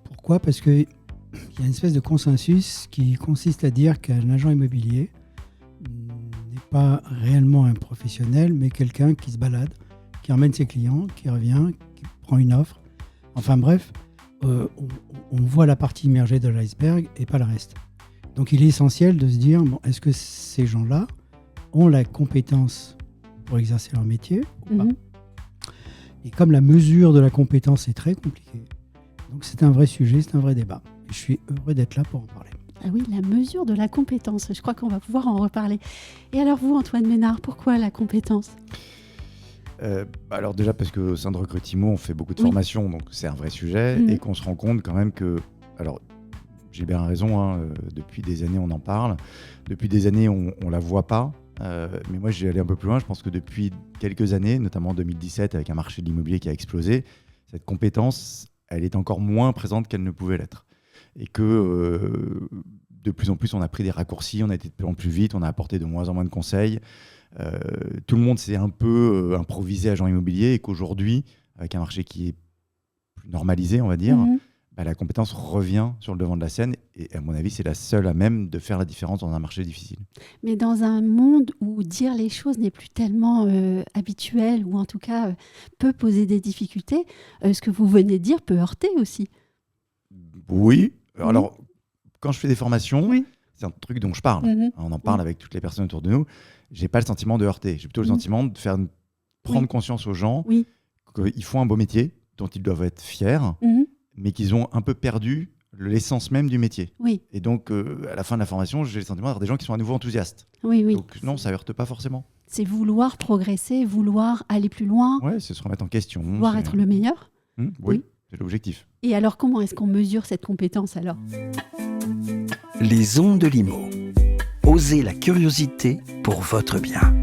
Pourquoi ? Parce qu'il y a une espèce de consensus qui consiste à dire qu'un agent immobilier n'est pas réellement un professionnel, mais quelqu'un qui se balade, qui emmène ses clients, qui revient, qui prend une offre. Enfin bref, on voit la partie immergée de l'iceberg et pas le reste. Donc il est essentiel de se dire, est-ce que ces gens-là ont la compétence pour exercer leur métier ou pas ? Et comme la mesure de la compétence est très compliquée, donc c'est un vrai sujet, c'est un vrai débat. Et je suis heureux d'être là pour en parler. Ah oui, la mesure de la compétence, je crois qu'on va pouvoir en reparler. Et alors vous, Antoine Ménard, pourquoi la compétence ? Alors déjà parce qu'au sein de Recrutimo, on fait beaucoup de formations, donc c'est un vrai sujet, et qu'on se rend compte quand même que, alors j'ai bien raison, depuis des années on en parle, depuis des années on la voit pas, mais moi j'ai allé un peu plus loin, je pense que depuis quelques années, notamment en 2017 avec un marché de l'immobilier qui a explosé, cette compétence, elle est encore moins présente qu'elle ne pouvait l'être. Et que de plus en plus on a pris des raccourcis, on a été de plus en plus vite, on a apporté de moins en moins de conseils. Tout le monde s'est un peu improvisé agent immobilier et qu'aujourd'hui, avec un marché qui est plus normalisé, on va dire, la compétence revient sur le devant de la scène et à mon avis, c'est la seule à même de faire la différence dans un marché difficile. Mais dans un monde où dire les choses n'est plus tellement habituel ou en tout cas peut poser des difficultés, ce que vous venez de dire peut heurter aussi. Oui, alors quand je fais des formations, c'est un truc dont je parle. On en parle avec toutes les personnes autour de nous. J'ai pas le sentiment de heurter. J'ai plutôt le sentiment de faire prendre conscience aux gens qu'ils font un beau métier dont ils doivent être fiers, mais qu'ils ont un peu perdu l'essence même du métier. Et donc, à la fin de la formation, j'ai le sentiment d'avoir des gens qui sont à nouveau enthousiastes. Donc non, ça heurte pas forcément. C'est vouloir progresser, vouloir aller plus loin. Ouais, c'est se remettre en question. Vouloir être le meilleur. Oui, c'est l'objectif. Et alors, comment est-ce qu'on mesure cette compétence alors ? Les ondes de l'IMO. Osez la curiosité pour votre bien.